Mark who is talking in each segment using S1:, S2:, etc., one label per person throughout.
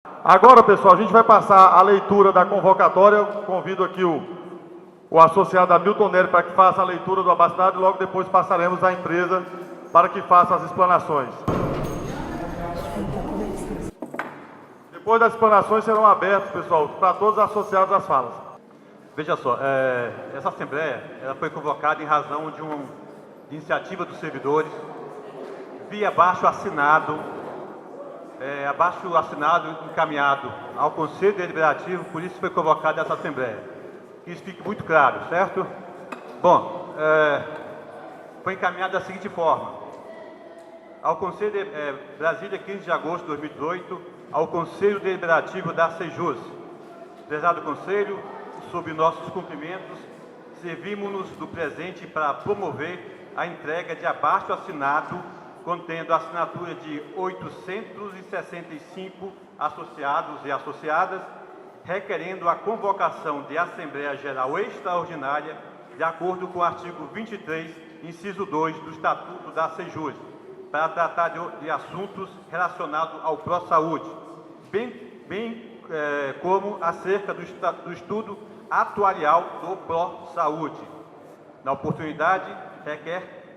S1: Agora, pessoal, a gente vai passar a leitura da convocatória. Eu convido aqui o associado Hamilton Nery para que faça a leitura do abaixo-assinado e logo depois passaremos à empresa para que faça as explanações. Depois das explanações serão abertas, pessoal, para todos os associados às falas.
S2: Veja só, essa Assembleia ela foi convocada em razão de uma iniciativa dos servidores via abaixo-assinado encaminhado ao Conselho Deliberativo, por isso foi convocada essa Assembleia. Que isso fique muito claro, certo? Bom, foi encaminhado da seguinte forma: ao Conselho Brasília, 15 de agosto de 2018, ao Conselho Deliberativo da Sejus. Prezado Conselho, sob nossos cumprimentos, servimos-nos do presente para promover a entrega de abaixo-assinado contendo a assinatura de 865 associados e associadas, requerendo a convocação de Assembleia Geral Extraordinária, de acordo com o artigo 23, inciso 2 do Estatuto da Sejus, para tratar de assuntos relacionados ao Pró-Saúde, bem como acerca do estudo atuarial do Pró-Saúde. Na oportunidade,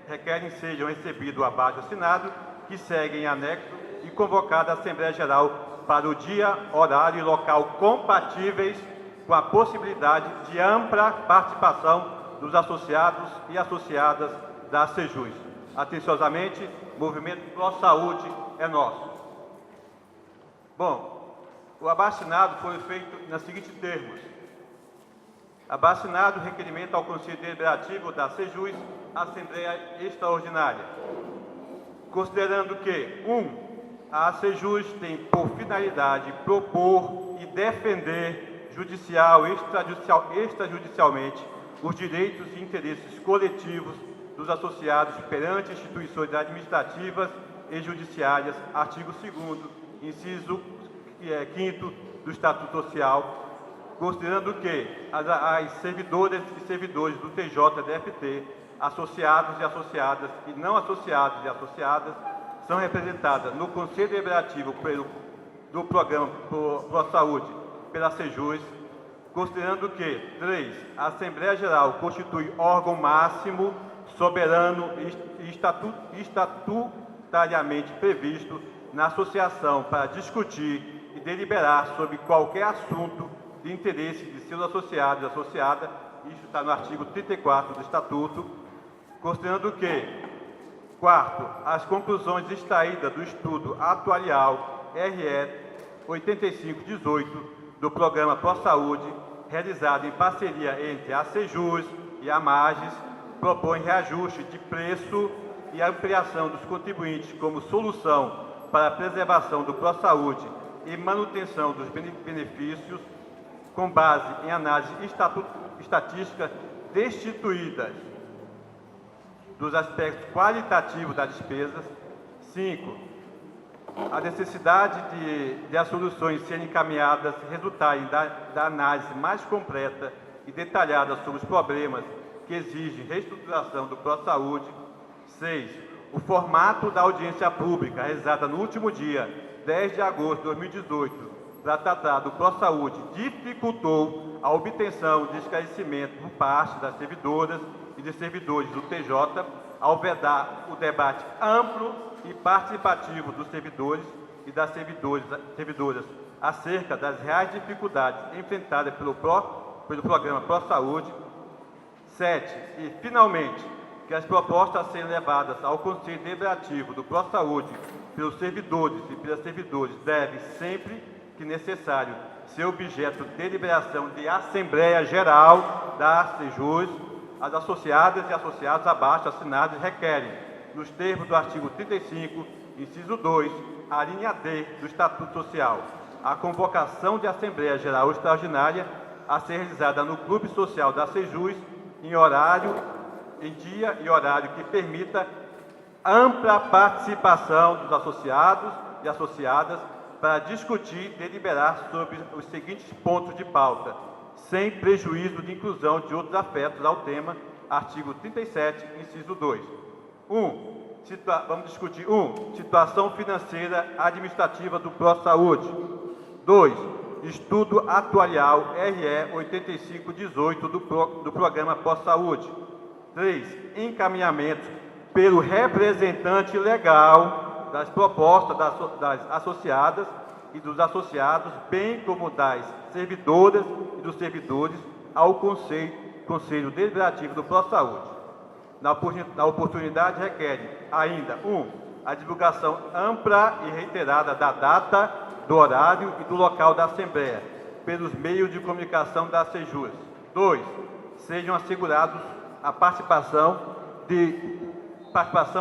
S2: requerem sejam recebidos o abaixo-assinado, que segue em anexo, e convocada a Assembleia Geral para o dia, horário e local compatíveis com a possibilidade de ampla participação dos associados e associadas da Sejus. Atenciosamente, Movimento Pró-Saúde é nosso. Bom, o abaixo-assinado foi feito nos seguintes termos: abaixo-assinado requerimento ao Conselho Deliberativo da Sejus, Assembleia Extraordinária. Considerando que, a Sejus tem por finalidade propor e defender judicial e extrajudicialmente os direitos e interesses coletivos dos associados perante instituições administrativas e judiciárias, artigo 2º, inciso 5º do Estatuto Social, considerando que as servidoras e servidores do TJDFT, associados e associadas e não associados e associadas, são representadas no Conselho Deliberativo do Programa Pró-Saúde pela Sejus, considerando que, 3, a Assembleia Geral constitui órgão máximo, soberano e estatutariamente previsto na associação para discutir e deliberar sobre qualquer assunto de interesse de seus associados e associadas, isso está no artigo 34 do Estatuto, considerando que, 4, as conclusões extraídas do estudo atuarial RE 8518 do Programa Pró-Saúde, realizado em parceria entre a Sejus e a Magis, propõe reajuste de preço e ampliação dos contribuintes como solução para a preservação do Pró-Saúde e manutenção dos benefícios, com base em análise estatística destituídas dos aspectos qualitativos das despesas. 5, a necessidade de as soluções serem encaminhadas resultarem da análise mais completa e detalhada sobre os problemas que exigem reestruturação do Pró-Saúde. 6, o formato da audiência pública realizada no último dia 10 de agosto de 2018 para tratar do Pró-Saúde dificultou a obtenção de esclarecimento por parte das servidoras e de servidores do TJ, ao vedar o debate amplo e participativo dos servidores e das servidoras acerca das reais dificuldades enfrentadas pelo Programa Pró-Saúde. 7, e, finalmente, que as propostas a serem levadas ao Conselho Deliberativo do Pró-Saúde pelos servidores e pelas servidoras devem, sempre que necessário, ser objeto de deliberação de Assembleia Geral da Sejus. As associadas e associados abaixo assinados requerem, nos termos do artigo 35, inciso 2, a linha D do Estatuto Social, a convocação de Assembleia Geral Extraordinária a ser realizada no Clube Social da Sejus em dia e horário que permita ampla participação dos associados e associadas para discutir e deliberar sobre os seguintes pontos de pauta, sem prejuízo de inclusão de outros afetos ao tema, artigo 37, inciso 2. Vamos discutir. 1. Situação financeira administrativa do Pró-Saúde. 2. Estudo atuarial RE 8518 do Programa Pós-Saúde. 3. Encaminhamento pelo representante legal das propostas das associadas e dos associados, bem como das servidoras e dos servidores, ao Conselho Deliberativo do Pós-Saúde. Na oportunidade, requer ainda 1. A divulgação ampla e reiterada da data, do horário e do local da Assembleia, pelos meios de comunicação da SEJUS. 2. Sejam assegurados a participação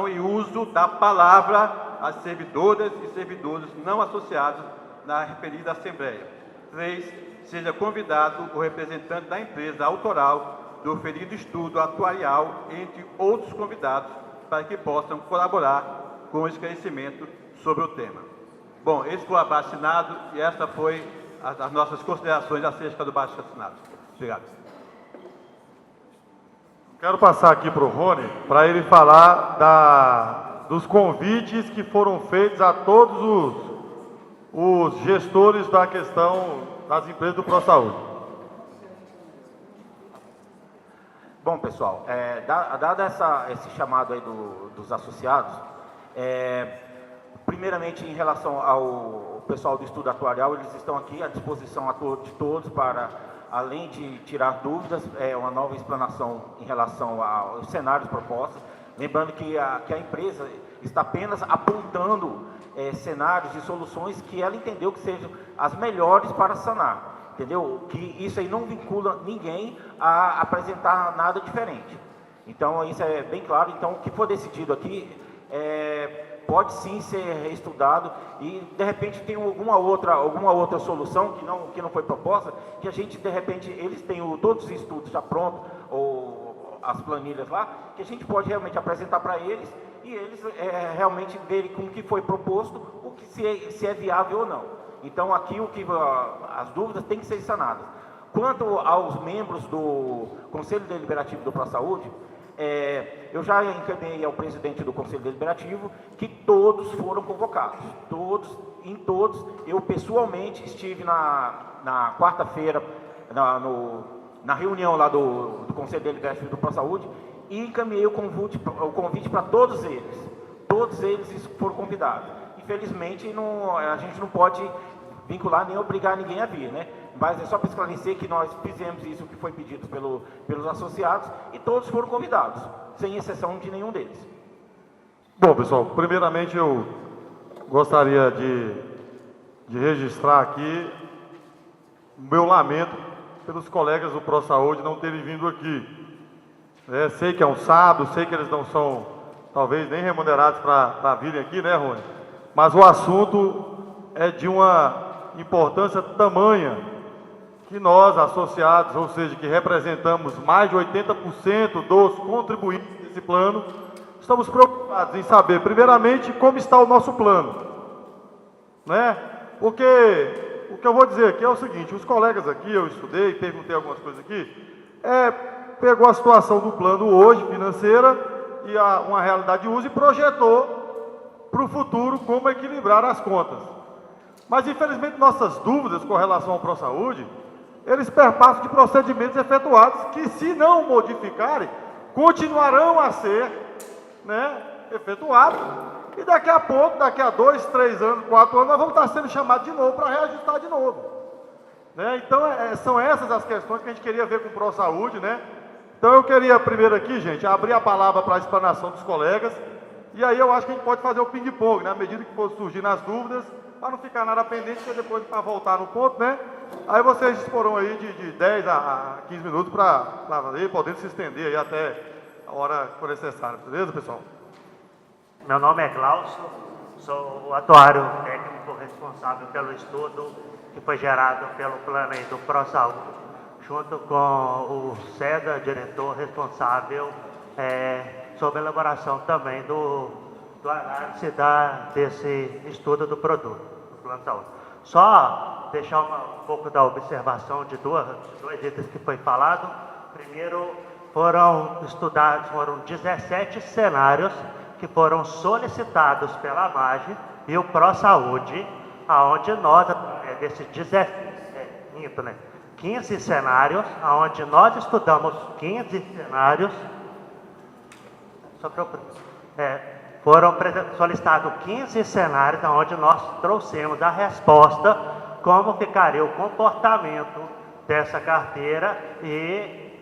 S2: e uso da palavra às servidoras e servidores não associados na referida Assembleia. 3. Seja convidado o representante da empresa autoral do referido estudo atuarial, entre outros convidados, para que possam colaborar com o esclarecimento sobre o tema. Bom, esse foi o abaixo-assinado e essa foi as nossas considerações acerca do abaixo-assinado. Obrigado.
S1: Quero passar aqui para o Rony, para ele falar dos convites que foram feitos a todos os gestores da questão das empresas do ProSaúde.
S3: Bom, pessoal, dado esse chamado aí dos associados, primeiramente em relação ao pessoal do estudo atuarial, eles estão aqui à disposição de todos para, além de tirar dúvidas, uma nova explanação em relação aos cenários propostos. Lembrando que a empresa está apenas apontando cenários e soluções que ela entendeu que sejam as melhores para sanar. Entendeu? Que isso aí não vincula ninguém a apresentar nada diferente. Então, isso é bem claro. Então, o que for decidido aqui pode sim ser estudado e, de repente, tem alguma outra solução que não foi proposta, que a gente, de repente, eles têm todos os estudos já prontos, ou as planilhas lá, que a gente pode realmente apresentar para eles e eles realmente verem com o que foi proposto, se é viável ou não. Então, aqui as dúvidas têm que ser sanadas. Quanto aos membros do Conselho Deliberativo do ProSaúde, eu já encaminhei ao presidente do Conselho Deliberativo que todos foram convocados. Em todos, eu pessoalmente estive na quarta-feira, na reunião lá do Conselho Deliberativo do ProSaúde, e encaminhei o convite para todos eles. Todos eles foram convidados. Infelizmente, a gente não pode vincular nem obrigar ninguém a vir, né? Mas é só para esclarecer que nós fizemos isso que foi pedido pelos associados e todos foram convidados, sem exceção de nenhum deles.
S1: Bom, pessoal, primeiramente eu gostaria de registrar aqui o meu lamento pelos colegas do ProSaúde não terem vindo aqui. Sei que é um sábado, sei que eles não são, talvez, nem remunerados para virem aqui, né, Rony? Mas o assunto é de uma importância tamanha que nós, associados, ou seja, que representamos mais de 80% dos contribuintes desse plano, estamos preocupados em saber, primeiramente, como está o nosso plano, né? Porque o que eu vou dizer aqui é o seguinte: os colegas aqui, eu estudei, perguntei algumas coisas aqui, pegou a situação do plano hoje, financeira, e uma realidade de uso, e projetou para o futuro como equilibrar as contas. Mas, infelizmente, nossas dúvidas com relação ao ProSaúde, eles perpassam de procedimentos efetuados que, se não modificarem, continuarão a ser, né, efetuados, e daqui a pouco, daqui a 2, 3 anos, 4 anos, nós vamos estar sendo chamados de novo para reajustar de novo. Né? Então, são essas as questões que a gente queria ver com o ProSaúde, né? Então, eu queria primeiro aqui, gente, abrir a palavra para a explanação dos colegas, e aí eu acho que a gente pode fazer o ping-pong, né? À medida que for surgindo as dúvidas, para não ficar nada pendente, porque depois para voltar no ponto, né? Aí vocês disporão aí de 10 a 15 minutos para podendo se estender aí até a hora que for necessária, beleza, pessoal?
S4: Meu nome é Glaucio, sou o atuário técnico responsável pelo estudo que foi gerado pelo plano aí do ProSaúde, junto com o SEDA, diretor responsável sobre a elaboração também do análise desse estudo do produto, do plano de saúde. Só deixar um pouco da observação de dois itens que foi falado. Primeiro, foram 17 cenários que foram solicitados pela MAGE e o ProSaúde, aonde nós, desses 15 cenários, onde nós estudamos 15 cenários, foram solicitados 15 cenários, onde nós trouxemos a resposta, como ficaria o comportamento dessa carteira e,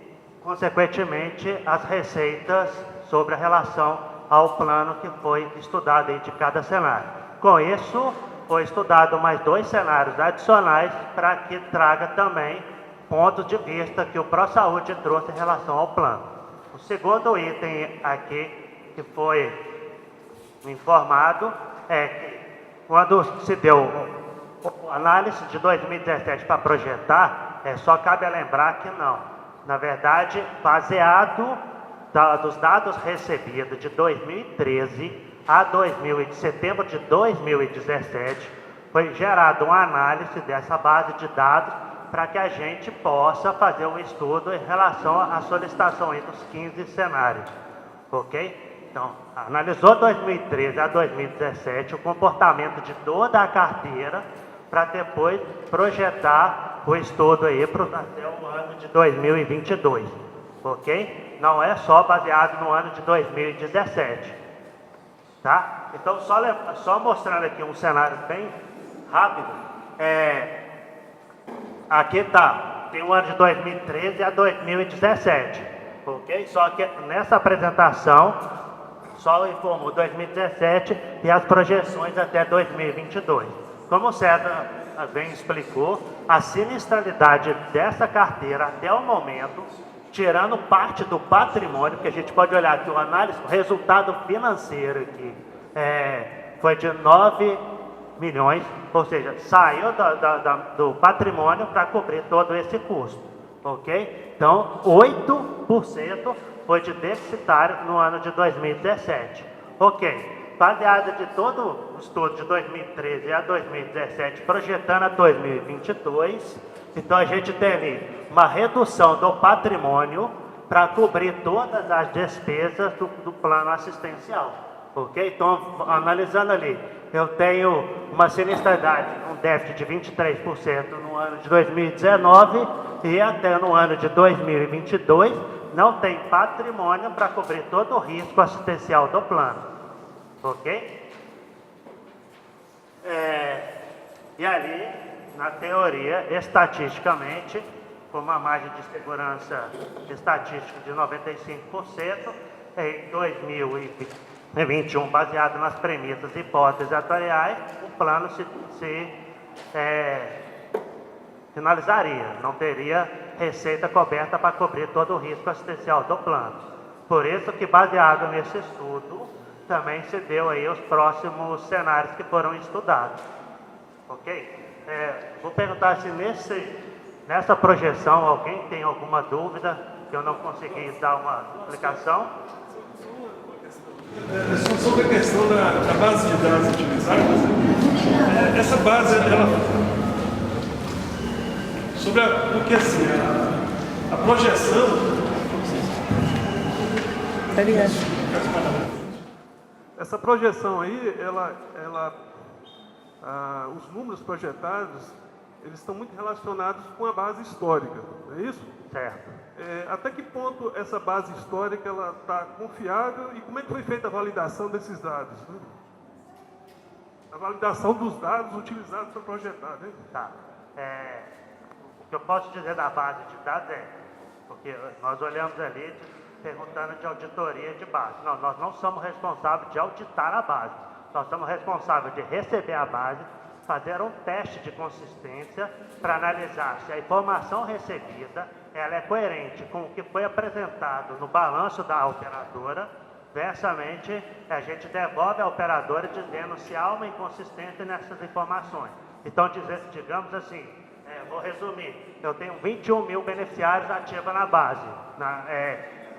S4: consequentemente, as receitas sobre a relação ao plano que foi estudado aí de cada cenário. Com isso, foi estudado mais 2 cenários adicionais para que traga também pontos de vista que o ProSaúde trouxe em relação ao plano. O segundo item aqui que foi informado é que quando se deu a análise de 2017 para projetar, só cabe lembrar que não. Na verdade, baseado dos dados recebidos de 2013 a de setembro de 2017, foi gerada uma análise dessa base de dados para que a gente possa fazer um estudo em relação à solicitação aí dos 15 cenários, ok? Então, analisou 2013 a 2017 o comportamento de toda a carteira para depois projetar o estudo aí até o ano de 2022, ok? Não é só baseado no ano de 2017, tá? Então, só mostrando aqui um cenário bem rápido, aqui tem o ano de 2013 a 2017, ok? Só que nessa apresentação, só informou 2017 e as projeções até 2022. Como o César bem explicou, a sinistralidade dessa carteira até o momento, tirando parte do patrimônio, que a gente pode olhar aqui, o resultado financeiro aqui foi de 9 milhões, ou seja, saiu do patrimônio para cobrir todo esse custo, ok? Então, 8% foi de deficitário no ano de 2017, ok? Baseado de todo o estudo de 2013 a 2017, projetando a 2022, então a gente tem ali uma redução do patrimônio para cobrir todas as despesas do plano assistencial, ok? Então, analisando ali, eu tenho uma sinistralidade, um déficit de 23% no ano de 2019 e até no ano de 2022 não tem patrimônio para cobrir todo o risco assistencial do plano, ok? E ali, na teoria, estatisticamente, com uma margem de segurança estatística de 95%, em 2021, baseado nas premissas e hipóteses atuariais, o plano se finalizaria, não teria receita coberta para cobrir todo o risco assistencial do plano. Por isso que, baseado nesse estudo, também se deu aí os próximos cenários que foram estudados, ok? Vou perguntar se nessa projeção alguém tem alguma dúvida, que eu não consegui dar uma explicação.
S5: Sobre a questão da base de dados utilizada, essa base, sobre porque assim, a projeção...
S6: Essa projeção aí, os números projetados, eles estão muito relacionados com a base histórica, não é isso?
S4: Certo.
S6: Até que ponto essa base histórica ela está confiável e como é que foi feita a validação desses dados? Né? A validação dos dados utilizados para projetar, né?
S4: Tá. O que eu posso dizer da base de dados porque nós olhamos ali perguntando de auditoria de base. Não, nós não somos responsáveis de auditar a base. Nós somos responsáveis de receber a base, fazer um teste de consistência para analisar se a informação recebida ela é coerente com o que foi apresentado no balanço da operadora. Versamente, a gente devolve à operadora dizendo se há uma inconsistência nessas informações. Então, digamos assim, vou resumir, eu tenho 21 mil beneficiários ativos na base,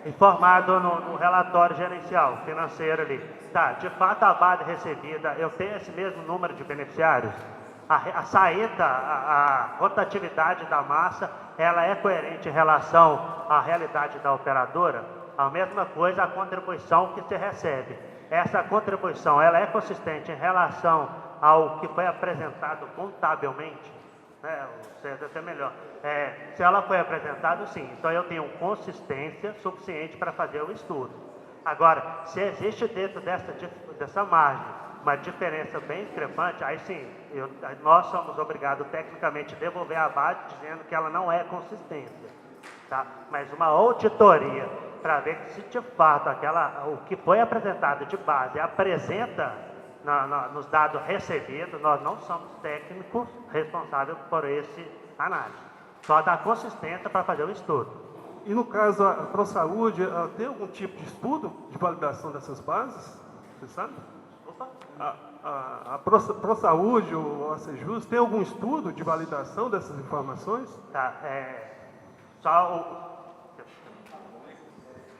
S4: informado no relatório gerencial financeiro ali. Tá, de fato a base recebida, eu tenho esse mesmo número de beneficiários? A saída, a rotatividade da massa, ela é coerente em relação à realidade da operadora? A mesma coisa a contribuição que se recebe. Essa contribuição, ela é consistente em relação ao que foi apresentado contabilmente? o César até melhor. Se ela foi apresentada, sim. Então eu tenho consistência suficiente para fazer o estudo. Agora, se existe dentro dessa margem uma diferença bem discrepante, aí sim, nós somos obrigados tecnicamente a devolver a base dizendo que ela não é consistência. Tá? Mas uma auditoria para ver se de fato o que foi apresentado de base apresenta nos dados recebidos, nós não somos técnicos responsáveis por esse análise. Só dá consistência para fazer o estudo.
S6: E no caso, a ProSaúde, tem algum tipo de estudo de validação dessas bases? Você sabe?
S4: Opa.
S6: A ProSaúde, o ACJUS, tem algum estudo de validação dessas informações?
S4: Tá,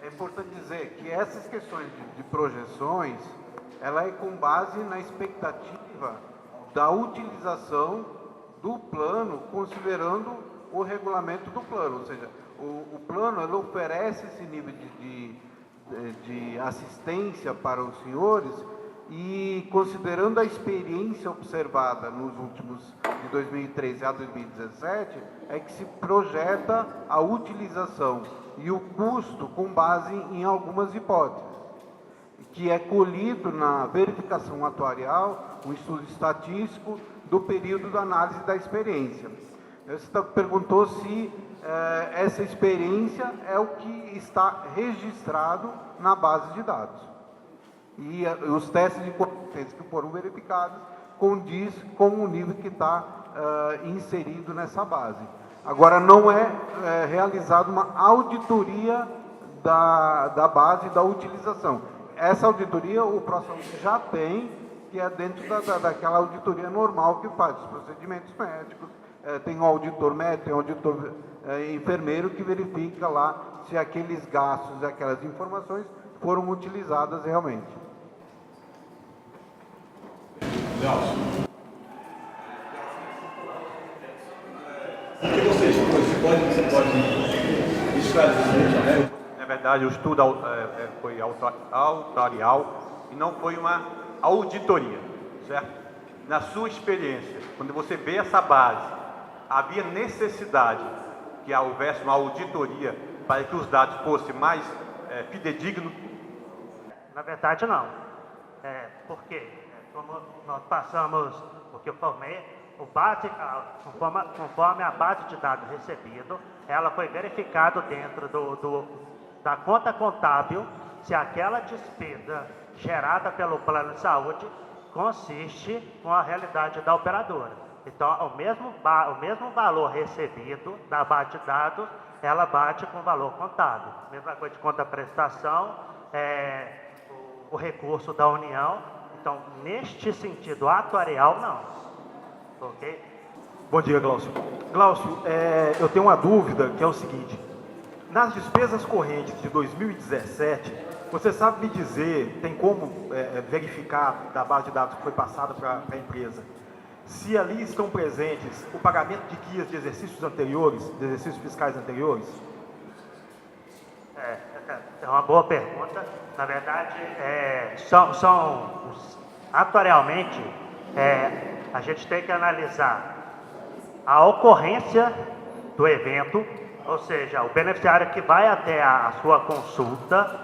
S7: É importante dizer que essas questões de projeções, ela é com base na expectativa da utilização do plano, considerando o regulamento do plano, ou seja, o plano ele oferece esse nível de assistência para os senhores e considerando a experiência observada nos últimos, de 2013 a 2017, é que se projeta a utilização e o custo com base em algumas hipóteses, que é colhido na verificação atuarial, um estudo estatístico do período da análise da experiência. Você perguntou se essa experiência é o que está registrado na base de dados. E os testes de competência que foram verificados condiz com o nível que está inserido nessa base. Agora, não é realizada uma auditoria da base da utilização. Essa auditoria o ProSaúde já tem, que é dentro daquela auditoria normal que faz os procedimentos médicos, tem um auditor médico, tem um auditor enfermeiro que verifica lá se aqueles gastos e aquelas informações foram utilizadas realmente.
S5: O que você pode esclarecer?
S2: Na verdade, o estudo foi autorial e não foi uma auditoria, certo? Na sua experiência, quando você vê essa base, havia necessidade que houvesse uma auditoria para que os dados fossem mais fidedignos?
S4: Na verdade, não. Por quê? Como nós passamos, o que eu formei, conforme a base de dados recebido, ela foi verificada dentro da conta contábil se aquela despesa gerada pelo plano de saúde consiste com a realidade da operadora. Então, o mesmo valor recebido da base de dados, ela bate com o valor contábil. Mesma coisa de conta-prestação, o recurso da União. Então, neste sentido atuarial, não. Ok?
S8: Bom dia, Glaucio. Glaucio, eu tenho uma dúvida, que é o seguinte. Nas despesas correntes de 2017, você sabe me dizer, tem como verificar da base de dados que foi passada para a empresa, se ali estão presentes o pagamento de guias de exercícios anteriores, de exercícios fiscais anteriores?
S4: É uma boa pergunta. Na verdade, atuarialmente, a gente tem que analisar a ocorrência do evento, ou seja, o beneficiário que vai até a sua consulta,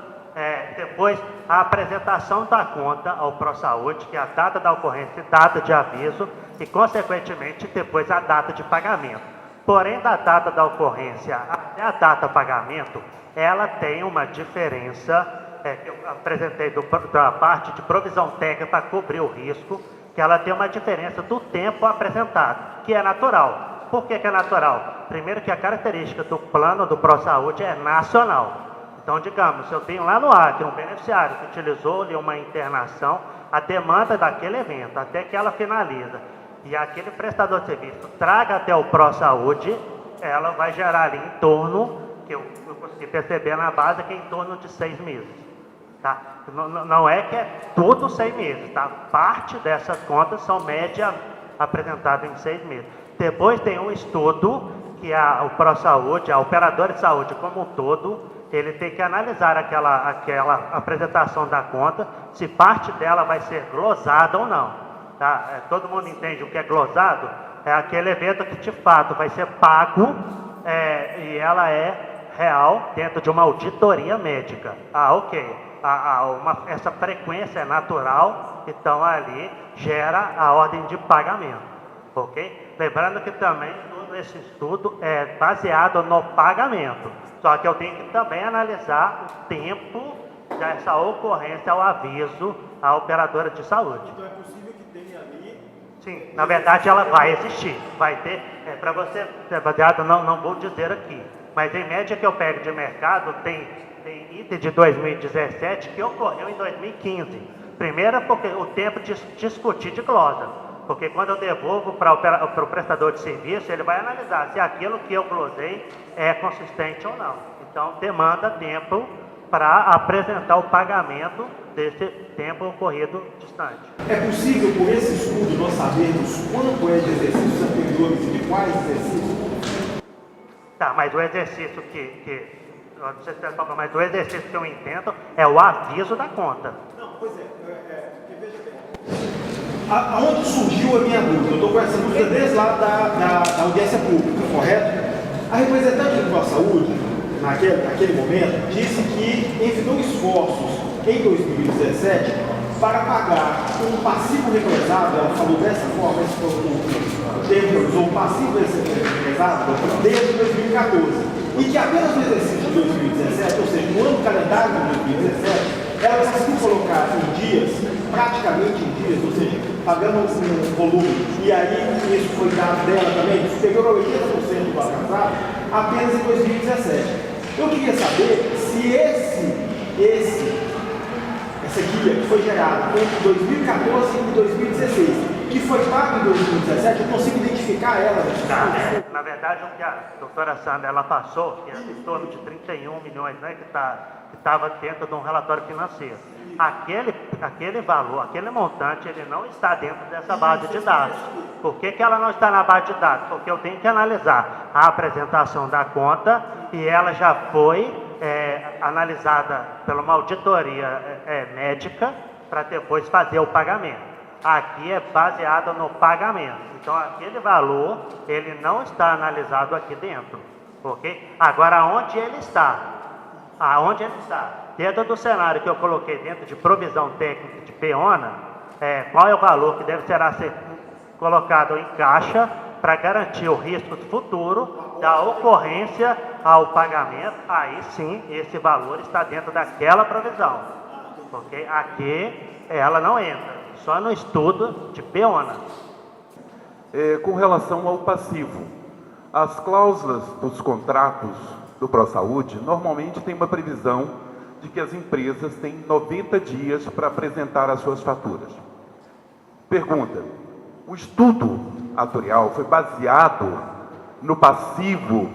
S4: depois a apresentação da conta ao ProSaúde, que é a data da ocorrência e data de aviso, e consequentemente depois a data de pagamento. Porém, da data da ocorrência até a data de pagamento, ela tem uma diferença, que eu apresentei da parte de provisão técnica para cobrir o risco, que ela tem uma diferença do tempo apresentado, que é natural. Por que é natural? Primeiro que a característica do plano do ProSaúde é nacional. Então, digamos, se eu tenho lá no Acre um beneficiário que utilizou ali uma internação, a demanda daquele evento, até que ela finaliza, e aquele prestador de serviço traga até o ProSaúde, ela vai gerar ali em torno, que eu consegui perceber na base, que é em torno de 6 meses. Tá? Não é que é tudo 6 meses, tá? Parte dessas contas são média apresentadas em 6 meses. Depois tem um estudo que o ProSaúde, a operadora de saúde como um todo, ele tem que analisar aquela apresentação da conta, se parte dela vai ser glosada ou não. Tá? Todo mundo entende o que é glosado? é aquele evento que de fato vai ser pago e ela é real dentro de uma auditoria médica. Ok. Essa frequência é natural, então ali gera a ordem de pagamento. Ok? Lembrando que também todo esse estudo é baseado no pagamento. Só que eu tenho que também analisar o tempo dessa ocorrência ao aviso à operadora de saúde.
S9: Então é possível que tenha ali...
S4: Sim, na verdade ela vai existir. Vai ter, para você ser baseado, não vou dizer aqui, mas em média que eu pego de mercado, tem item de 2017 que ocorreu em 2015. Primeiro porque o tempo de discutir de glosa. Porque quando eu devolvo para o prestador de serviço, ele vai analisar se aquilo que eu glosei é consistente ou não. Então, demanda tempo para apresentar o pagamento desse tempo ocorrido distante.
S9: É possível, por esse estudo, nós sabermos quanto é de exercícios anteriores e de quais exercícios?
S4: Tá, mas o exercício não sei se você falou, mas o exercício que eu entendo é o aviso da conta.
S9: Não, pois é, porque veja bem. Aonde surgiu a minha dúvida? Eu estou com essa dúvida desde lá da audiência pública, correto? A representante do Saúde, naquele momento, disse que envidou esforços em 2017 para pagar um passivo represado, ela falou dessa forma, esse foi o termo que usou, um passivo represado, desde 2014. E que apenas no exercício de 2017, ou seja, no ano calendário de 2017, ela conseguiu colocar em dias, praticamente em dias, ou seja, pagando um volume, e aí isso foi dado dela também, superior a 80% do valor atrasado, apenas em 2017. Eu queria saber se essa guia que foi gerada entre 2014 e 2016, que foi pago em 2017, eu consigo identificar ela?
S4: Na verdade, o que a doutora Sandra ela passou, que é em torno de 31 milhões, né, que estava dentro de um relatório financeiro. Aquele valor, aquele montante, ele não está dentro dessa base de dados. Por que ela não está na base de dados? Porque eu tenho que analisar a apresentação da conta e ela já foi analisada por uma auditoria médica para depois fazer o pagamento. Aqui é baseado no pagamento. Então, aquele valor, ele não está analisado aqui dentro. Ok? Agora, onde ele está? Aonde ele está? Dentro do cenário que eu coloquei dentro de provisão técnica de PEONA, qual é o valor que deve ser colocado em caixa para garantir o risco futuro da ocorrência ao pagamento? Aí sim, esse valor está dentro daquela provisão. Ok? Aqui, ela não entra. Só no estudo de PEONA.
S10: Com relação ao passivo, as cláusulas dos contratos do ProSaúde normalmente tem uma previsão de que as empresas têm 90 dias para apresentar as suas faturas. Pergunta: o estudo atuarial foi baseado no passivo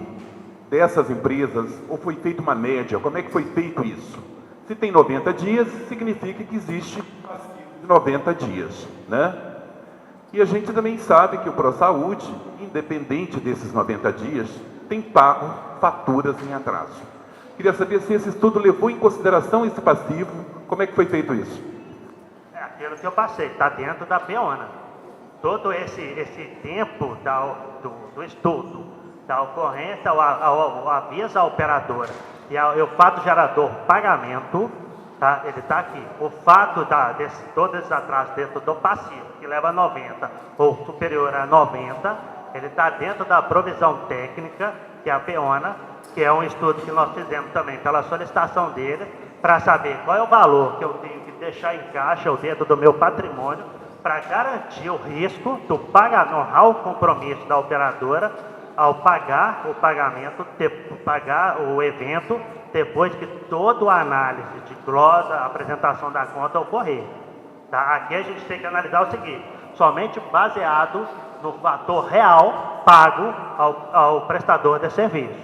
S10: dessas empresas ou foi feita uma média? Como é que foi feito isso? Se tem 90 dias, significa que existe passivo de 90 dias, né? E a gente também sabe que o ProSaúde, independente desses 90 dias, tem pago faturas em atraso. Queria saber se esse estudo levou em consideração esse passivo, como é que foi feito isso?
S4: É aquilo que eu passei, está dentro da PEONA. Todo esse tempo do estudo, da ocorrência, ao aviso à operadora e o fato gerador pagamento, tá? Ele está aqui. O fato todos esses atrasos dentro do passivo, que leva a 90 ou superior a 90, ele está dentro da provisão técnica, que é a PEONA, que é um estudo que nós fizemos também pela solicitação dele, para saber qual é o valor que eu tenho que deixar em caixa ou dentro do meu patrimônio, para garantir o risco do pagamento, honrar o compromisso da operadora ao pagar o pagamento, pagar o evento, depois que toda a análise de glosa, apresentação da conta ocorrer. Tá? Aqui a gente tem que analisar o seguinte: somente baseado no fator real pago ao prestador de serviço.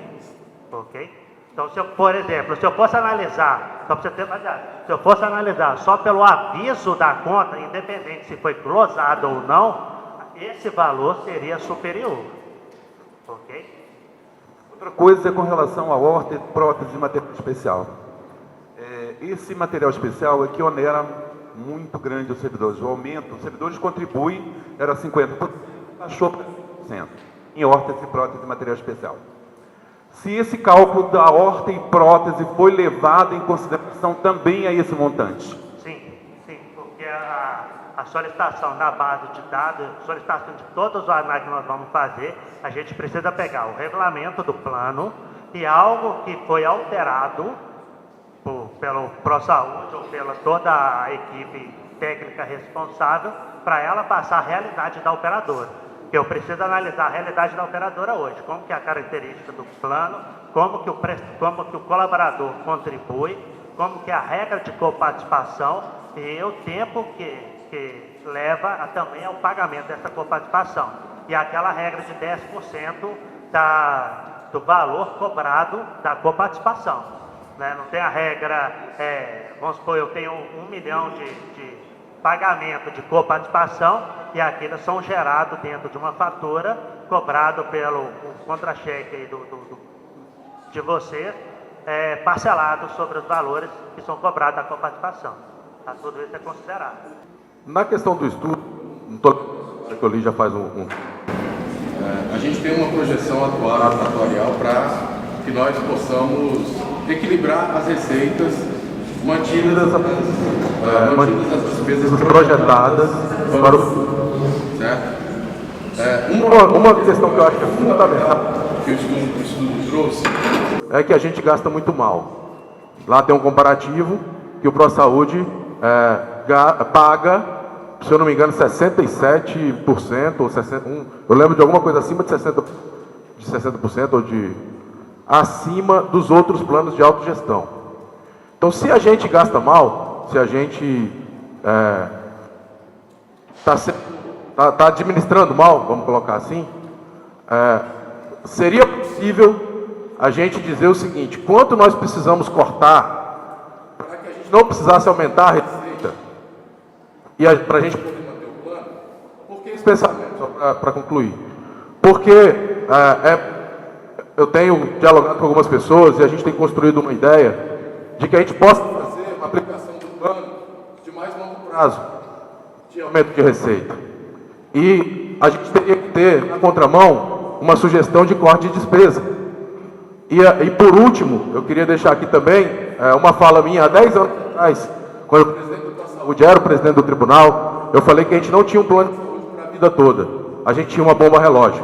S4: Ok? Então, por exemplo, se eu fosse analisar, só para você ter uma ideia, se eu fosse analisar só pelo aviso da conta, independente se foi glosado ou não, esse valor seria superior. Ok?
S10: Outra coisa é com relação à prótese de material especial. Esse material especial é que onera muito grande os servidores. O aumento, os servidores contribuem, era 50%, achou para em órtese, prótese e material especial. Se esse cálculo da horta e prótese foi levado em consideração também a esse montante?
S4: Sim, porque a solicitação na base de dados, solicitação de todas as análises que nós vamos fazer, a gente precisa pegar o regulamento do plano e algo que foi alterado pelo ProSaúde ou pela toda a equipe técnica responsável para ela passar a realidade da operadora. Eu preciso analisar a realidade da operadora hoje, como que é a característica do plano, como que o colaborador contribui, como que é a regra de coparticipação e o tempo que leva também ao pagamento dessa coparticipação. E aquela regra de 10% do valor cobrado da coparticipação. Né? Não tem a regra, vamos supor, eu tenho 1 milhão de pagamento de coparticipação e aqueles são gerados dentro de uma fatura, cobrado pelo contra-cheque de vocês, parcelado sobre os valores que são cobrados da coparticipação. Tá? Tudo isso é considerado.
S10: Na questão do estudo, que eu li já faz
S11: a gente tem uma projeção atuarial para que nós possamos equilibrar as receitas mantidas as despesas
S10: projetadas para o...
S11: Certo?
S10: Uma questão que eu acho que é fundamental
S11: que o estudo trouxe
S10: é que a gente gasta muito mal. Lá tem um comparativo que o ProSaúde paga, se eu não me engano, 67% ou 61%, eu lembro de alguma coisa acima de 60% ou acima dos outros planos de autogestão. Então, se a gente gasta mal, se a gente está administrando mal, vamos colocar assim, seria possível a gente dizer o seguinte: quanto nós precisamos cortar para que a gente não precisasse aumentar a receita e para a gente poder manter o plano? Por que esse pensamento? Só para concluir. Porque eu tenho dialogado com algumas pessoas e a gente tem construído uma ideia de que a gente possa fazer uma aplicação do plano de mais longo prazo, de aumento de receita. E a gente teria que ter, na contramão, uma sugestão de corte de despesa. E por último, eu queria deixar aqui também uma fala minha, há 10 anos atrás, quando o presidente da Saúde era o presidente do tribunal, eu falei que a gente não tinha um plano de saúde para a vida toda. A gente tinha uma bomba relógio,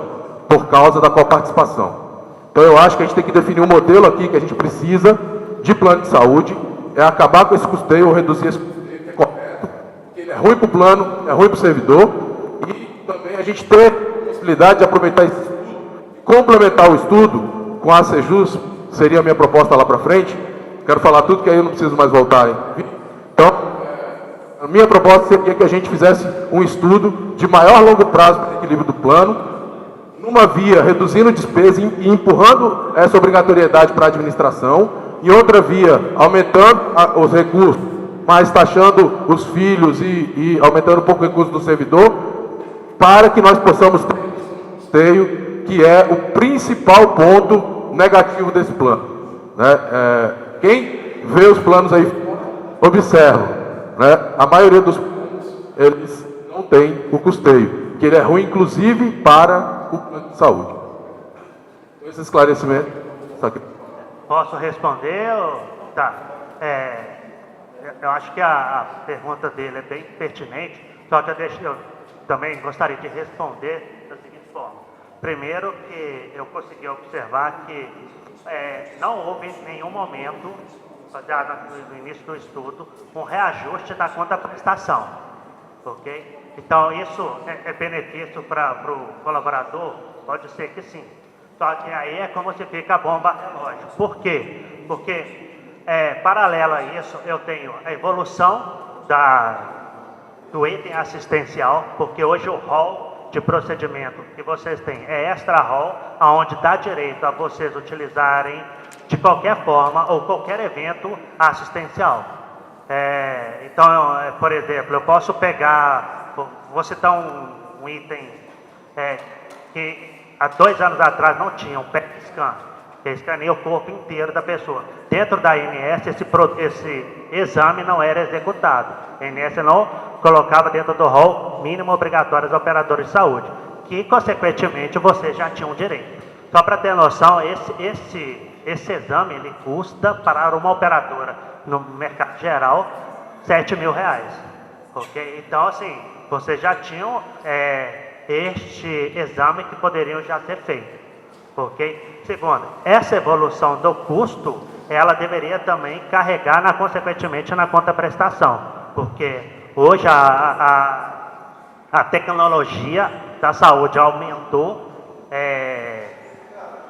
S10: por causa da coparticipação. Então eu acho que a gente tem que definir um modelo aqui que a gente precisa de plano de saúde, acabar com esse custeio ou reduzir esse custeio, que é correto, que ele é ruim para o plano, é ruim para o servidor, e também a gente ter a possibilidade de aproveitar esse estudo, complementar o estudo com a Sejus, seria a minha proposta lá para frente. Quero falar tudo que aí eu não preciso mais voltar. Então, a minha proposta seria que a gente fizesse um estudo de maior longo prazo para o equilíbrio do plano, numa via reduzindo despesa e empurrando essa obrigatoriedade para a administração, em outra via, aumentando os recursos, mas taxando os filhos e aumentando um pouco o recurso do servidor, para que nós possamos ter um custeio, que é o principal ponto negativo desse plano. Né? Quem vê os planos aí, observa, né? A maioria dos planos, eles não têm o custeio, que ele é ruim, inclusive, para o plano de saúde. Com esse esclarecimento, só que...
S4: Posso responder? Tá. Eu acho que a pergunta dele é bem pertinente, só que eu também gostaria de responder da seguinte forma. Primeiro, que eu consegui observar que não houve em nenhum momento, no início do estudo, um reajuste da conta prestação. Ok? Então, isso é benefício para o colaborador? Pode ser que sim. Só que aí é como se fica a bomba relógio. Por quê? Porque, paralelo a isso, eu tenho a evolução do item assistencial, porque hoje o rol de procedimento que vocês têm é extra rol, onde dá direito a vocês utilizarem de qualquer forma ou qualquer evento assistencial. Então, por exemplo, eu posso pegar, vou citar um item que há 2 anos atrás não tinha, um PET scan, que escaneia o corpo inteiro da pessoa. Dentro da ANS, esse exame não era executado. A ANS não colocava dentro do rol mínimo obrigatório dos operadores de saúde. que, consequentemente, você já tinha um direito. Só para ter noção, esse exame ele custa para uma operadora no mercado geral R$7.000, ok? Então, assim, vocês já tinham este exame que poderiam já ser feito, ok? Segundo, essa evolução do custo, ela deveria também carregar, consequentemente, na conta prestação, porque hoje a tecnologia da saúde aumentou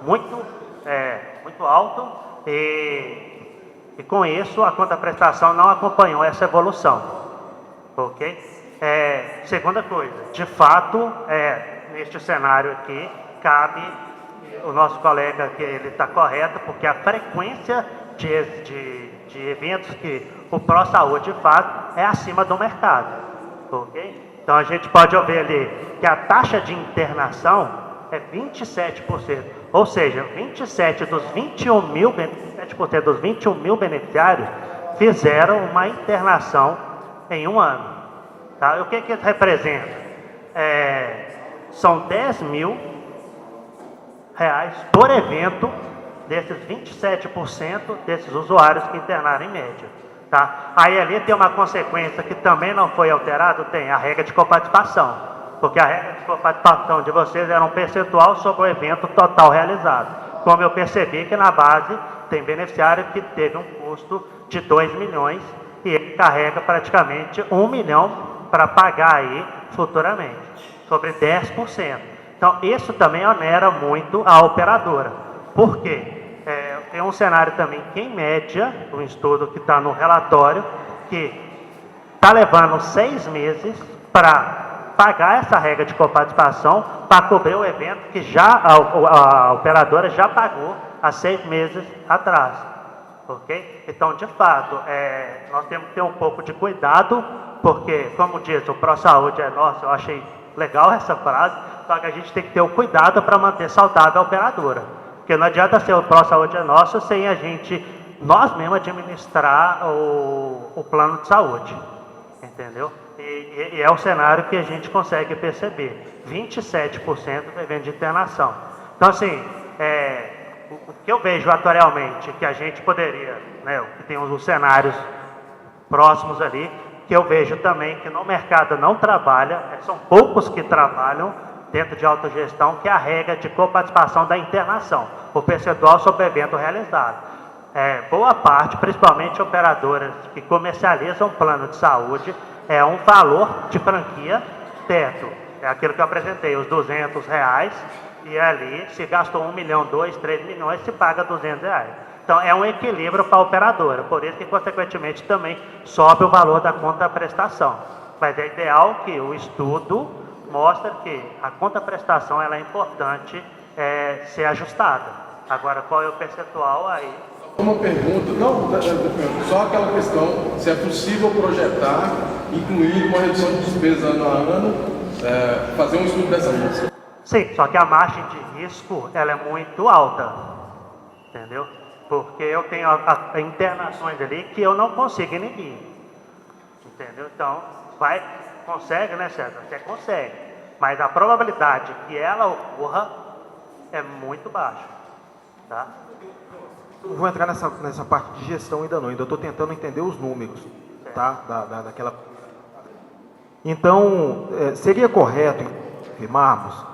S4: muito alto e com isso a conta prestação não acompanhou essa evolução, ok? Segunda coisa, de fato, neste cenário aqui, cabe o nosso colega que ele está correto, porque a frequência de eventos que o ProSaúde faz é acima do mercado, ok? Então a gente pode ver ali que a taxa de internação é 27%, ou seja, 27% dos 21 mil beneficiários fizeram uma internação em um ano. Tá? E o que isso representa? São R$10.000 por evento desses 27% desses usuários que internaram em média. Tá? Aí ali tem uma consequência que também não foi alterada, tem a regra de coparticipação, porque a regra de coparticipação de vocês era um percentual sobre o evento total realizado. Como eu percebi que na base tem beneficiário que teve um custo de 2 milhões e ele carrega praticamente 1 milhão para pagar aí futuramente, sobre 10%. Então isso também onera muito a operadora. Por quê? Tem um cenário também que, em média, um estudo que está no relatório, que está levando 6 meses para pagar essa regra de coparticipação para cobrir o evento que já a operadora já pagou há 6 meses atrás. Ok? Então, de fato, nós temos que ter um pouco de cuidado, porque, como diz, o ProSaúde é nosso. Eu achei legal essa frase, só que a gente tem que ter o cuidado para manter saudável a operadora. Porque não adianta ser o ProSaúde é nosso sem a gente, nós mesmos, administrar o plano de saúde. Entendeu? E é o cenário que a gente consegue perceber. 27% do evento de internação. Então, assim, o que eu vejo atualmente, que a gente poderia, né, que tem os cenários próximos ali, que eu vejo também que no mercado não trabalha, são poucos que trabalham dentro de autogestão, que é a regra de coparticipação da internação, o percentual sobre o evento realizado. Boa parte, principalmente operadoras que comercializam plano de saúde, é um valor de franquia teto. É aquilo que eu apresentei, os R$200, e ali se gastou 1 milhão, 2, 3 milhões, se paga R$200. Então é um equilíbrio para a operadora, por isso que consequentemente também sobe o valor da conta prestação. Mas é ideal que o estudo mostra que a conta prestação ela é importante ser ajustada. Agora, qual é o percentual aí?
S11: Uma pergunta, não, só aquela questão, se é possível projetar, incluir uma redução de despesa ano a ano, fazer um estudo dessa forma.
S4: Sim, só que a margem de risco ela é muito alta, entendeu? Porque eu tenho internações ali que eu não consigo inibir, entendeu? Então, consegue, né, César? Você consegue, mas a probabilidade que ela ocorra é muito baixa, tá?
S8: Eu vou entrar nessa parte de gestão ainda não, ainda estou tentando entender os números, tá? Daquela... Então, seria correto afirmarmos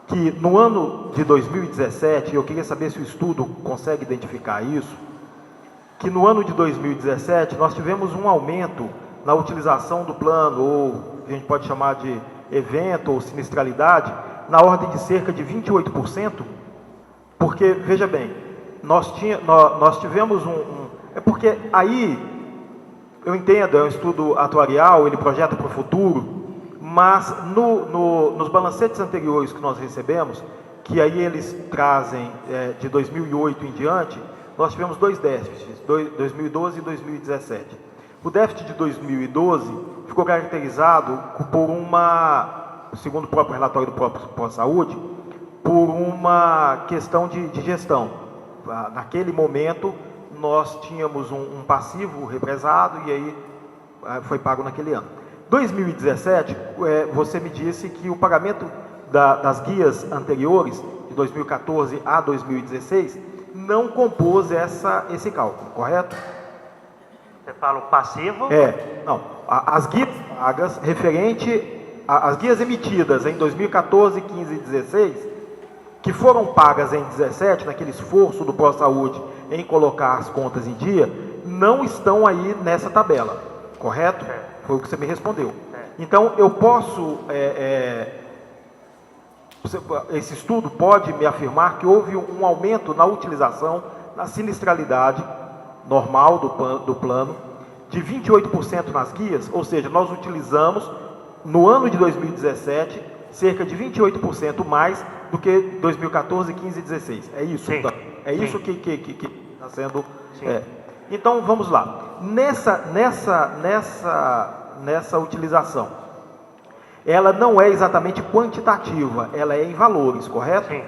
S8: que no ano de 2017, eu queria saber se o estudo consegue identificar isso, que no ano de 2017 nós tivemos um aumento na utilização do plano, ou a gente pode chamar de evento ou sinistralidade, na ordem de cerca de 28%, porque, veja bem, nós tivemos é porque aí, eu entendo, é um estudo atuarial, ele projeta para o futuro, mas nos balancetes anteriores que nós recebemos, que aí eles trazem de 2008 em diante, nós tivemos 2 déficits, 2012 e 2017. O déficit de 2012 ficou caracterizado por segundo o próprio relatório do próprio ProSaúde, por uma questão de gestão. Naquele momento, nós tínhamos um passivo represado e aí foi pago naquele ano. 2017, você me disse que o pagamento das guias anteriores, de 2014 a 2016, não compôs esse cálculo, correto?
S4: Você fala o passivo?
S8: Não. As guias pagas as guias emitidas em 2014, 15 e 16, que foram pagas em 17, naquele esforço do ProSaúde em colocar as contas em dia, não estão aí nessa tabela, correto? Foi o que você me respondeu. Então, eu posso... esse estudo pode me afirmar que houve um aumento na utilização, na sinistralidade normal do plano, de 28% nas guias, ou seja, nós utilizamos, no ano de 2017, cerca de 28% mais do que 2014, 15 e 16. É isso?
S4: Sim.
S8: É isso que está sendo... Então, vamos lá. Nessa utilização, ela não é exatamente quantitativa, ela é em valores, correto?
S4: Sim.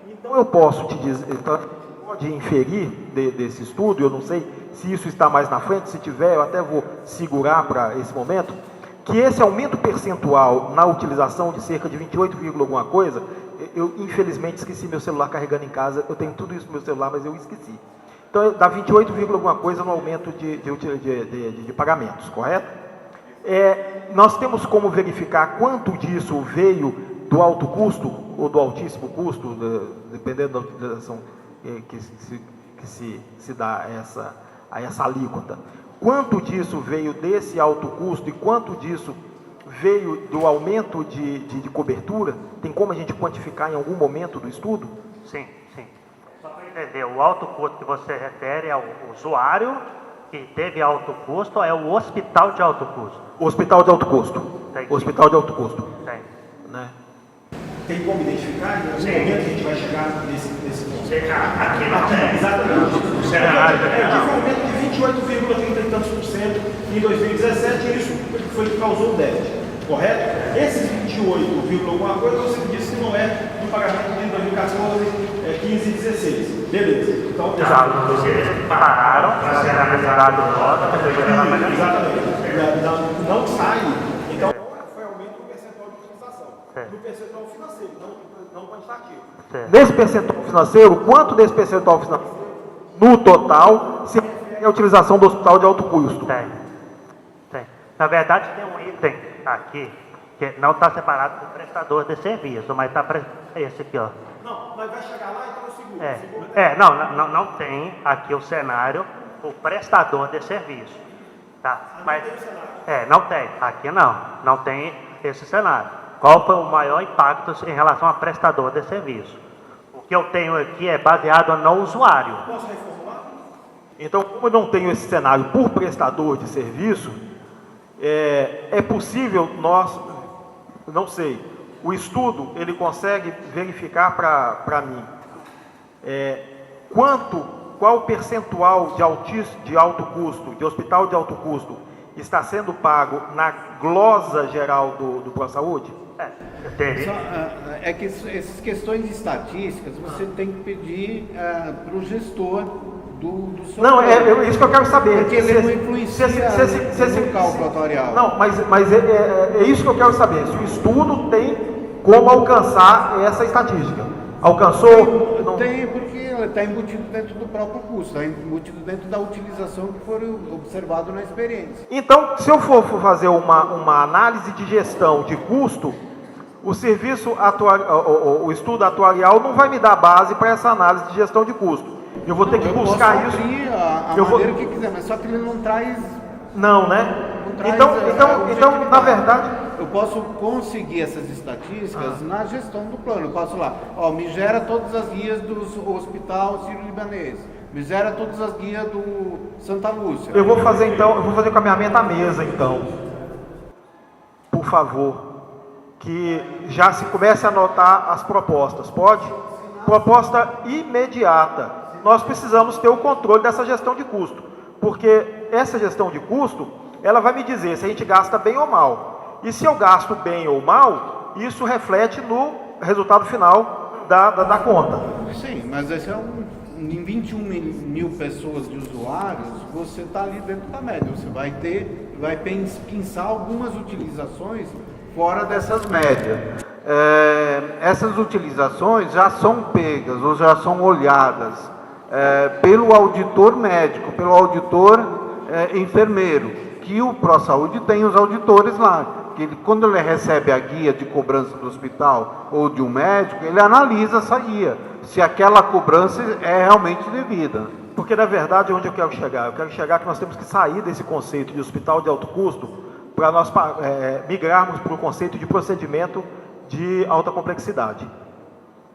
S8: Então, eu posso te dizer... Então, pode inferir desse estudo, eu não sei se isso está mais na frente, se tiver, eu até vou segurar para esse momento, que esse aumento percentual na utilização de cerca de 28, alguma coisa, eu infelizmente esqueci meu celular carregando em casa, eu tenho tudo isso no meu celular, mas eu esqueci. Então dá 28, alguma coisa no aumento de pagamentos, correto? Nós temos como verificar quanto disso veio do alto custo ou do altíssimo custo, dependendo da utilização que se dá a essa alíquota. Quanto disso veio desse alto custo e quanto disso veio do aumento de cobertura? Tem como a gente quantificar em algum momento do estudo?
S4: Sim. Só para entender, o alto custo que você refere é o usuário que teve alto custo ou é o hospital de alto custo?
S8: O hospital de alto custo.
S4: Tem.
S8: O hospital de alto custo.
S4: Tem.
S8: Né?
S9: Tem como identificar? Em algum momento a gente vai chegar nesse ponto.
S4: Aqui não tem.
S9: Exatamente.
S4: O cenário
S9: Aqui foi um aumento de 28,30 e tantos por cento em 2017, e isso foi que causou o déficit, correto? Esses 28, alguma coisa, você disse que não é do pagamento de 2014, 15 e 16. Beleza. Então,
S4: eles pararam para ser analisado nota, para ser gerado.
S9: Exatamente. Não sai. Então, foi aumento do percentual de utilização. Do percentual financeiro, não quantitativo.
S8: Nesse percentual financeiro, quanto desse percentual financeiro, no total, se refere à utilização do hospital de alto custo?
S4: Tem. Na verdade, tem um item aqui que não está separado do prestador de serviço, mas está esse aqui, ó.
S9: Não, mas vai chegar lá, então eu seguro.
S4: Não tem aqui o cenário, o prestador de serviço. Tá? Mas, não tem. Aqui não tem esse cenário. Qual foi o maior impacto em relação a prestador de serviço? O que eu tenho aqui é baseado no usuário.
S9: Posso reformular?
S8: Então, como eu não tenho esse cenário por prestador de serviço, é possível nós, não sei, o estudo ele consegue verificar para mim qual o percentual de alto custo, de hospital de alto custo, está sendo pago na glosa geral do ProSaúde?
S7: É que essas questões estatísticas você tem que pedir para o gestor do seu
S8: Não, é isso que eu quero saber.
S7: Porque ele não influencia no cálculo atuarial.
S8: Não, mas é isso que eu quero saber. Se o estudo tem como alcançar essa estatística. Alcançou?
S7: Tem, porque ela está embutido dentro do próprio custo, está embutido dentro da utilização que for observado na experiência.
S8: Então, se eu for fazer uma análise de gestão de custo, o o estudo atuarial não vai me dar base para essa análise de gestão de custo. Eu vou ter que buscar isso.
S7: Que quiser, mas só que ele não traz.
S8: Não, né? Então, na verdade,
S7: eu posso conseguir essas estatísticas na gestão do plano. Eu posso lá, me gera todas as guias do Hospital Sírio-Libanês, me gera todas as guias do Santa Lúcia.
S8: Eu vou fazer com a minha meta à mesa, então. Por favor, que já se comece a anotar as propostas, pode? Proposta imediata. Nós precisamos ter o controle dessa gestão de custo, porque essa gestão de custo, ela vai me dizer se a gente gasta bem ou mal. E se eu gasto bem ou mal, isso reflete no resultado final da conta.
S7: Sim, mas esse em 21 mil pessoas de usuários, você está ali dentro da média. Você vai pensar algumas utilizações fora dessas médias. essas utilizações já são pegas ou já são olhadas pelo auditor médico, pelo auditor enfermeiro, que o ProSaúde tem os auditores lá, que ele, quando ele recebe a guia de cobrança do hospital ou de um médico, ele analisa essa guia, se aquela cobrança é realmente devida.
S8: Porque, na verdade, onde eu quero chegar? Eu quero chegar que nós temos que sair desse conceito de hospital de alto custo para nós migrarmos para o conceito de procedimento de alta complexidade.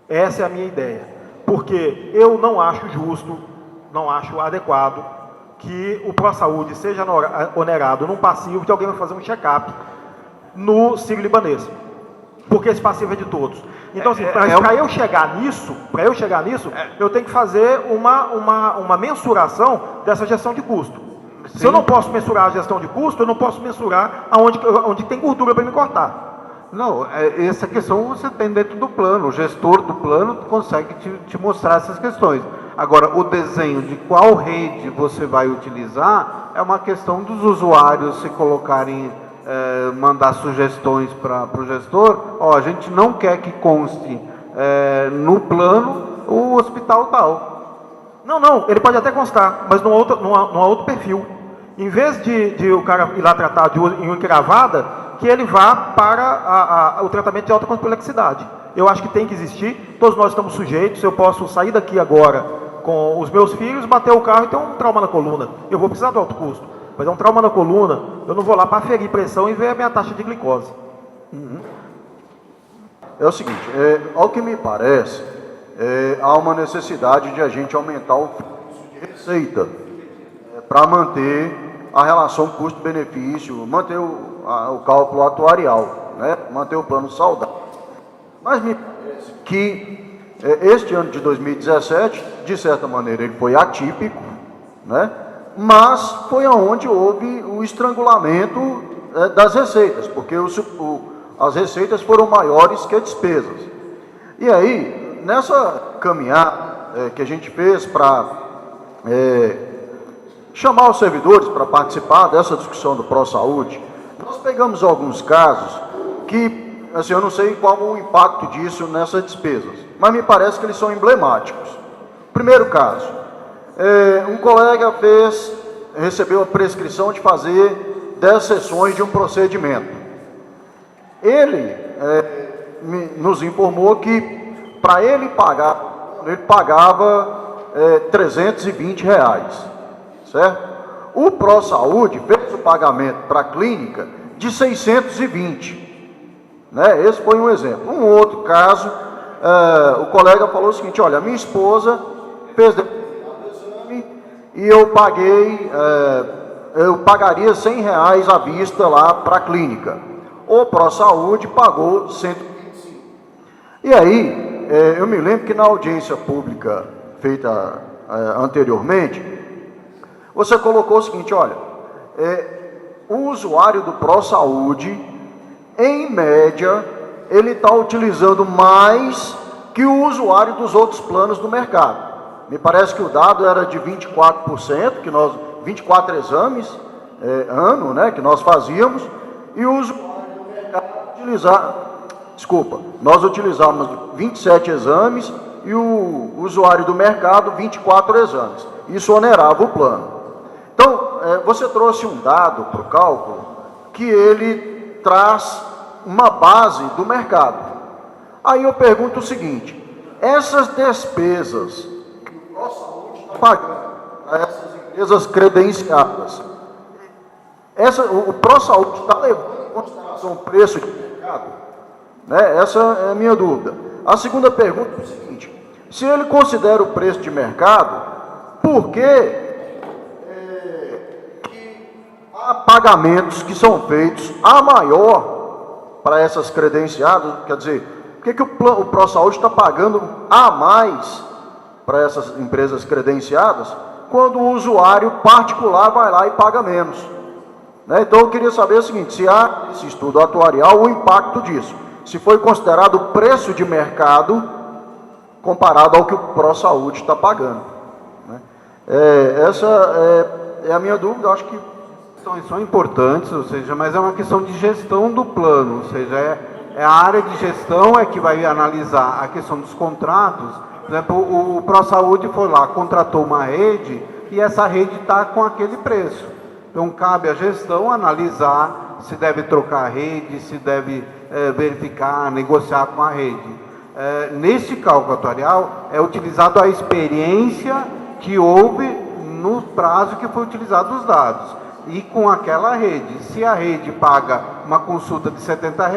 S8: Essa é a minha ideia. Porque eu não acho justo, não acho adequado que o ProSaúde seja onerado num passivo de alguém vai fazer um check-up no Sírio-Libanês. Porque esse passivo é de todos. Então, assim, para eu chegar nisso, eu tenho que fazer uma mensuração dessa gestão de custo. Sim. Se eu não posso mensurar a gestão de custo, eu não posso mensurar onde tem gordura para me cortar.
S7: Não, essa questão você tem dentro do plano. O gestor do plano consegue te mostrar essas questões. Agora, o desenho de qual rede você vai utilizar é uma questão dos usuários se colocarem, mandar sugestões para o gestor. Ó, a gente não quer que conste no plano o hospital tal.
S8: Não, ele pode até constar, mas num outro perfil. Em vez de o cara ir lá tratar em uma encravada, que ele vá para o tratamento de alta complexidade. Eu acho que tem que existir, todos nós estamos sujeitos, eu posso sair daqui agora com os meus filhos, bater o carro e ter um trauma na coluna. Eu vou precisar do alto custo, mas é um trauma na coluna, eu não vou lá para aferir pressão e ver a minha taxa de glicose.
S12: É o seguinte, ao que me parece, há uma necessidade de a gente aumentar o fluxo de receita para manter a relação custo-benefício, manter o cálculo atuarial, né? Manter o plano saudável. Mas me parece que este ano de 2017, de certa maneira, ele foi atípico, né? Mas foi onde houve o estrangulamento das receitas, porque as receitas foram maiores que as despesas. E aí, nessa caminhada que a gente fez para chamar os servidores para participar dessa discussão do ProSaúde, nós pegamos alguns casos que, assim, eu não sei qual o impacto disso nessas despesas, mas me parece que eles são emblemáticos. Primeiro caso, um colega recebeu a prescrição de fazer 10 sessões de um procedimento. Ele nos informou que, para ele pagar, ele pagava R$320, certo? O ProSaúde fez o pagamento para a clínica de 620, né? Esse foi um exemplo. Um outro caso, o colega falou o seguinte: olha, minha esposa fez exame e eu pagaria R$100 à vista lá para a clínica. O ProSaúde pagou 125. E aí, eu me lembro que na audiência pública feita anteriormente, você colocou o seguinte: olha, o usuário do ProSaúde, em média, ele está utilizando mais que o usuário dos outros planos do mercado. Me parece que o dado era de 24%, 24 exames ano, né, que nós fazíamos, e o usuário do mercado nós utilizávamos 27 exames e o usuário do mercado 24 exames. Isso onerava o plano. Então, você trouxe um dado para o cálculo que ele traz uma base do mercado. Aí eu pergunto o seguinte: essas despesas que o ProSaúde está pagando a essas empresas credenciadas, o ProSaúde está levando em consideração o preço de mercado? Né? Essa é a minha dúvida. A segunda pergunta é o seguinte: se ele considera o preço de mercado, por que há pagamentos que são feitos a maior para essas credenciadas? Quer dizer, por que o ProSaúde está pagando a mais para essas empresas credenciadas, quando o usuário particular vai lá e paga menos? Né? Então eu queria saber o seguinte: se há esse estudo atuarial, o impacto disso, se foi considerado o preço de mercado comparado ao que o ProSaúde está pagando. Né? Essa é a minha dúvida. Eu acho que
S7: são importantes, ou seja, mas é uma questão de gestão do plano, ou seja, A área de gestão é que vai analisar a questão dos contratos. Por exemplo, o ProSaúde foi lá, contratou uma rede e essa rede está com aquele preço. Então, cabe à gestão analisar se deve trocar a rede, se deve verificar, negociar com a rede. Neste cálculo atuarial, é utilizado a experiência que houve no prazo que foi utilizado os dados. E com aquela rede. Se a rede paga uma consulta de R$ 70,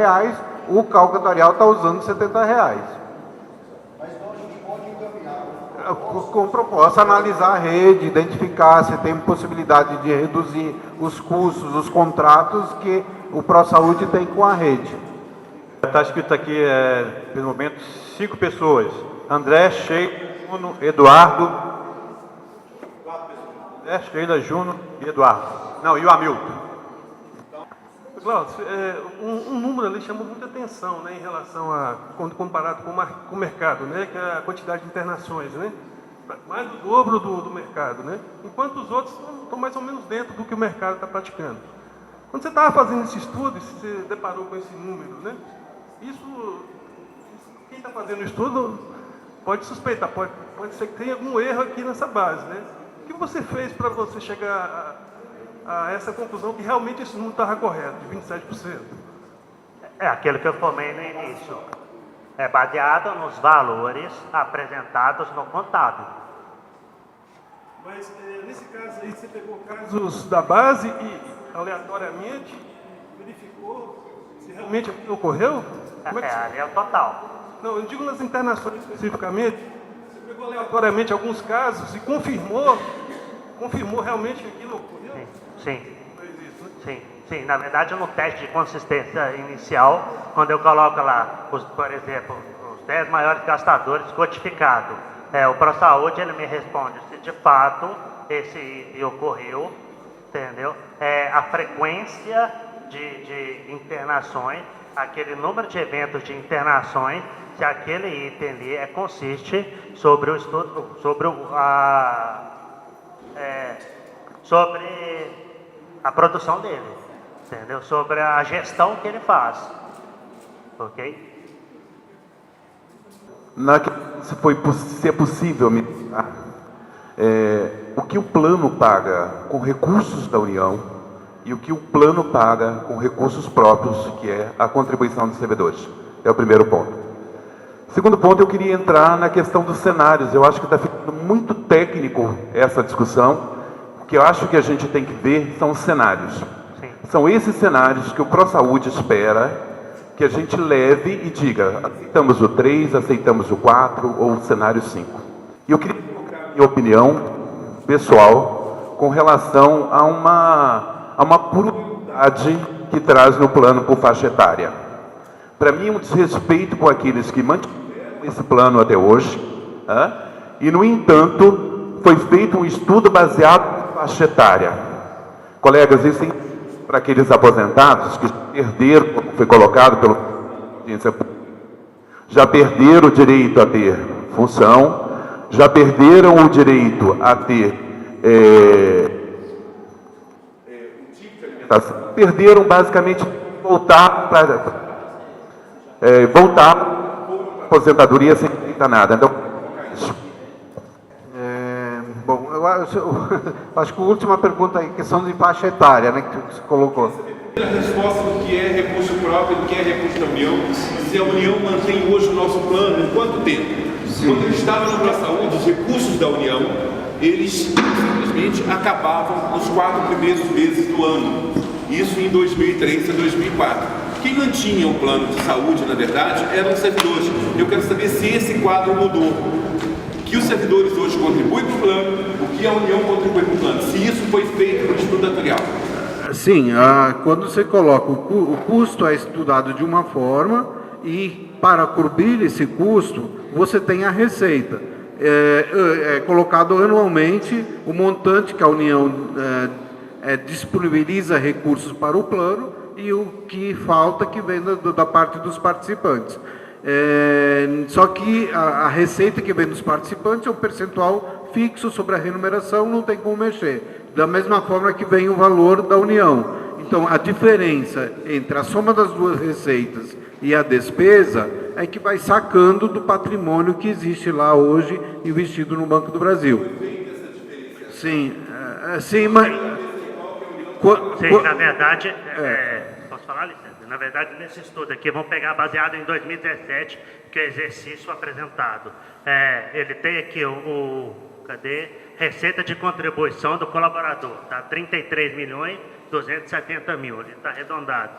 S7: o cálculo atuarial está usando R$ 70. Mas então a gente pode encaminhar. Com proposta, analisar a rede, identificar se tem possibilidade de reduzir os custos, os contratos que o ProSaúde tem com a rede.
S2: Está escrito aqui, pelo momento, 5 pessoas. André, Sheila, Juno, Eduardo. André, Sheila, Juno e Eduardo. Não, e o Hamilton.
S6: Glaucio, um número ali chamou muita atenção, né, em relação a, quando comparado com o mercado, né, que é a quantidade de internações, né, mais do dobro do mercado, né, enquanto os outros estão mais ou menos dentro do que o mercado está praticando. Quando você estava fazendo esse estudo, você deparou com esse número, né, quem está fazendo o estudo pode suspeitar, pode ser que tenha algum erro aqui nessa base, né. O que você fez para você chegar a essa conclusão que realmente esse número estava correto, de 27%?
S4: É aquilo que eu formei no início. É baseado nos valores apresentados no contábil.
S6: Mas nesse caso aí, você pegou casos da base e aleatoriamente verificou se realmente ocorreu?
S4: Ali é o total.
S6: Não, eu digo nas internações especificamente. Você pegou aleatoriamente alguns casos e confirmou realmente que aquilo ocorreu?
S4: Sim. Sim. Na verdade, no teste de consistência inicial, quando eu coloco lá, por exemplo, os 10 maiores gastadores codificados, o ProSaúde, ele me responde se de fato esse item ocorreu, entendeu? A frequência de internações, aquele número de eventos de internações, se aquele item ali consiste sobre o estudo, sobre a produção dele, entendeu? Sobre a gestão que ele faz, ok?
S10: Se é possível mencionar o que o plano paga com recursos da União e o que o plano paga com recursos próprios, que é a contribuição dos servidores. É o primeiro ponto. Segundo ponto, eu queria entrar na questão dos cenários. Eu acho que está ficando muito técnico essa discussão. O que eu acho que a gente tem que ver são os cenários.
S4: Sim.
S10: São esses cenários que o ProSaúde espera que a gente leve e diga, aceitamos o 3, aceitamos o 4 ou o cenário 5. E eu queria colocar a minha opinião pessoal com relação a uma pluralidade que traz no plano por faixa etária. Para mim, um desrespeito com aqueles que mantiveram esse plano até hoje, e, no entanto, foi feito um estudo baseado faixa etária. Colegas, isso para aqueles aposentados que perderam, como foi colocado pela audiência pública, já perderam o direito a ter função, já perderam o direito a ter perderam basicamente voltar para a aposentadoria sem direito a nada. Então,
S7: bom, eu acho que a última pergunta aí, questão de faixa etária, né, que você colocou.
S13: A resposta do que é recurso próprio, do que é recurso da União, se a União mantém hoje o nosso plano, em quanto tempo? Sim. Quando ele estava no ProSaúde, os recursos da União, eles simplesmente acabavam nos 4 primeiros meses do ano. Isso em 2003 a 2004. Quem mantinha o plano de saúde, na verdade, eram os servidores. Eu quero saber se esse quadro mudou. Que os servidores hoje contribuem para o plano, o que a União contribui para o plano, se isso foi feito no estudo atuarial.
S7: Sim, quando você coloca o custo é estudado de uma forma e para cobrir esse custo você tem a receita. É colocado anualmente o montante que a União disponibiliza recursos para o plano e o que falta que vem da parte dos participantes. Só que a receita que vem dos participantes é um percentual fixo sobre a remuneração, não tem como mexer. Da mesma forma que vem o valor da União. Então, a diferença entre a soma das duas receitas e a despesa é que vai sacando do patrimônio que existe lá hoje investido no Banco do Brasil. Sim, sim, mas...
S4: Sim, na verdade, posso falar, licença? Na verdade, nesse estudo aqui, vamos pegar baseado em 2017, que é o exercício apresentado. Ele tem aqui cadê? Receita de contribuição do colaborador, tá? 33.270.000, ele está arredondado.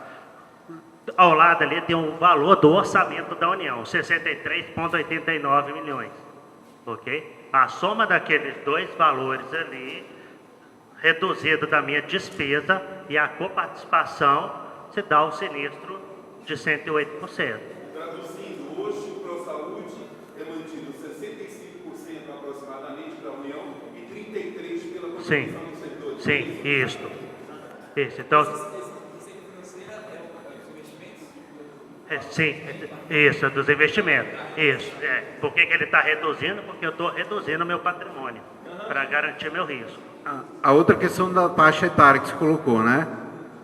S4: Ao lado ali tem o valor do orçamento da União, 63,89 milhões, ok? A soma daqueles dois valores ali, reduzido da minha despesa e a coparticipação, se dá o sinistro de 108%.
S13: Traduzindo, hoje o ProSaúde é mantido 65% aproximadamente pela União e 33% pela contribuição do setor.
S4: Sim, isso. Então, sim, isso, dos investimentos. Isso. Por que ele está reduzindo? Porque eu estou reduzindo o meu patrimônio para garantir meu risco.
S7: A outra questão da faixa etária que se colocou, né?